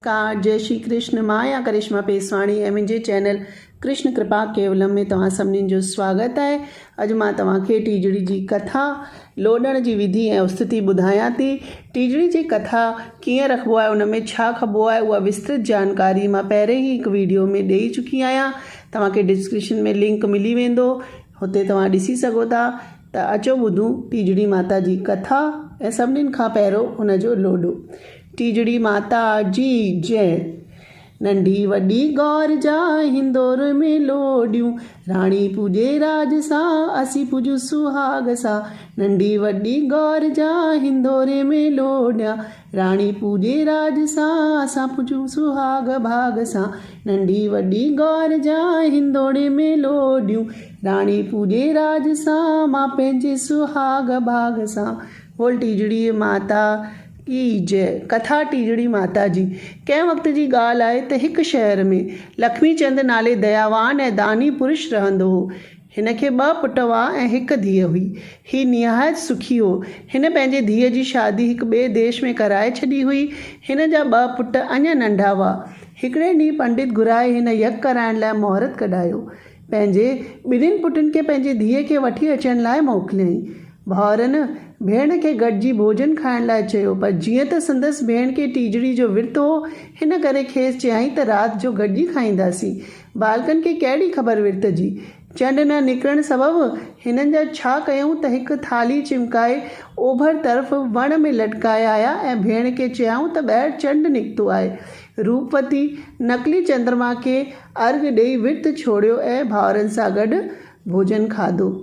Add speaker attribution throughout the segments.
Speaker 1: नमस्कार, जय श्री कृष्ण। मां या करिश्मा पेसवाणी ऐं मुंहिंजे चैनल कृष्ण कृपा केवलम में तव्हां सभिनीनि जो स्वागत आहे। अॼु मां तव्हांखे टीजड़ी जी कथा लोॾण जी विधि ऐं स्तुति ॿुधायां थी। टीजड़ी जी कथा कीअं रखिबो आहे, उन में छा खपबो आहे, उहा विस्तृत जानकारी मां पहिरें ई हिकु वीडियो में ॾेई चुकी आहियां। तव्हांखे डिस्क्रिप्शन में लिंक मिली वेंदो, हुते तव्हां ॾिसी सघो था। त अचो ॿुधूं टीजड़ी माता जी कथा ऐं सभिनीनि खां पहिरियों हुनजो लोॾो। टीजड़ी माता जी जय। नंढी वॾी गौर जा हिंदोर में लोॾियूं, राणी पूजे राज सां असी पूजू सुहाग सां। नंढी वॾी गौर जा हिंदोरे में लोॾियां, राणी पूजे राज सां असां पूजू सुहाग भाग सां। नंढी वॾी गौर जा हिंदोरे में लोॾियूं, राणी पूजे राज सां मां पंहिंजे सुहाग भाग सां। बोल टीजड़ी माता की जय। कथा टीजड़ी माता जी। कंहिं वक़्त जी ॻाल्हि आहे त हिकु शहर में लक्ष्मी चंद नाले दयावान ऐं दानी पुरुष रहंदो हो। हिन खे 2 पुट हुआ ऐं हिकु धीअ हुई। ही निहायत सुखी हो। हिन पंहिंजे धीअ जी शादी हिकु ॿिए देश में कराए छॾी हुई। हिन जा 2 पुट अञा नंढा हुआ। हिकिड़े ॾींहुं पंडित घुराए हिन यज्ञ कराइण लाइ मुहूर्त कढायो। पंहिंजे ॿिन्हिनि पुटनि खे पंहिंजी धीअ खे वठी अचण लाइ मोकिलियईं। भाउरनि भेण खे गॾिजी भोजन खाइण लाइ चयो, पर जीअं त संदसि भेण खे टीजड़ी जो विर्त हो, हिन करे खेसि चयाईं त राति जो गॾिजी खाईंदासीं। बालकनि खे कहिड़ी ख़बर विर्त जी। चंड न निकिरण सबबि हिननि जा छा कयूं त हिकु थाली चिमकाए ओभर तरफ़ वण में लटकाए आया ऐं भेण खे चयाऊं त ॿाहिरि चंड निकितो आहे। रूपवती नकली चंद्रमा खे अर्घ ॾेई विर्त छोड़ियो ऐं भाउरनि सां गॾु भोजन खाधो।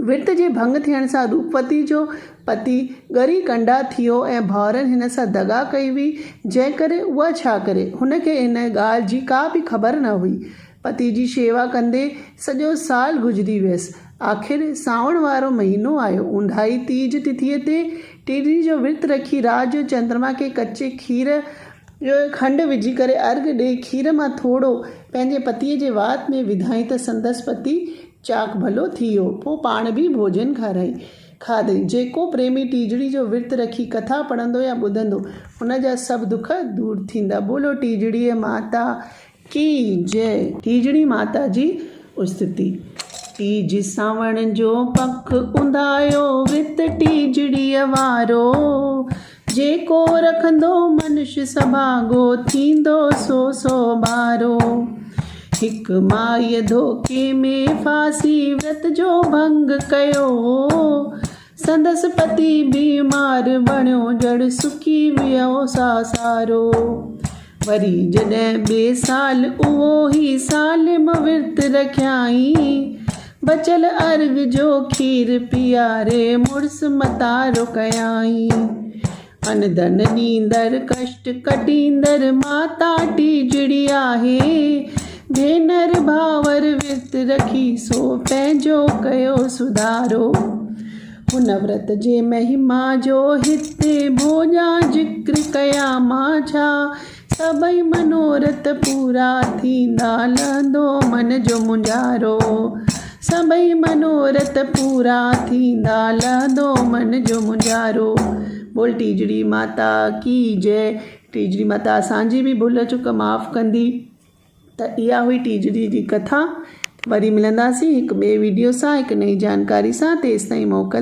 Speaker 1: विर्त जे भंग थियण सां रूपवती जो पति ॻरी कंडा थी वियो ऐं भाउरनि हिन सां दगा कई हुई, जंहिं करे उहा छा करे। हुनखे हिन ॻाल्हि जी का बि ख़बर न हुई। पति जी शेवा कंदे सॼो साल गुज़री वियसि। आख़िर सावण वारो महीनो आयो। ऊंदाही तीज तिथीअ ते टीजड़ी जो विर्त रखी रात जो चंद्रमा खे कचे खीर जो खंडु विझी करे अर्घ ॾेई खीर मां थोरो पंहिंजे पतीअ जे वात में विधाई त संदसि पति चाक भलो थी वियो। पोइ पाण बि भोजन खाधई। जेको प्रेमी टीजड़ी जो विर्त रखी कथा पढ़ंदो या ॿुधंदो, हुन जा सभु दुख दूर थींदा। बोलो टीजड़ीअ माता की जय। टीजड़ी माता जी स्तुति। तीज सावण जो पख उंधायो, विर्त टीजड़ीअ वारो। जेको रखंदो मनुष्य सभागो, थींदो सो भारो। हिकु माईअ धोखे में फासी व्रत जो भंग कयो, संदसि पति बीमार बणियो, जड़ सुकी वियो सारो। वरी जॾहिं ॿिए साल उहो ई सालिम विर्त रखियाईं, बचल अर्घ जो खीर पीआरे मुड़ुस मतारो कयाईं। अन धन ॾींदड़ कष्ट कटींदड़ माता टीजड़ी आहे। भेनर भावर विर्त रखी सो पंहिंजो कयो सुधारो। हुन व्रत जे महिमा जो हिते भोॼा जिक्र कया मां छा। सभई मनोरथ पूरा थींदा, लहंदो मन जो मुंझारो। सभई मनोरथ पूरा थींदा, लहंदो मन जो मुंझारो। बोल टीजड़ी माता की जय। टीजड़ी माता असांजी बि भुल चुक माफ़ कंदी। त इहा हुई टीजड़ी जी कथा। वरी मिलंदासीं हिकु ॿिए वीडियो सां, हिकु नई जानकारी सां। तेसिताईं मोकल।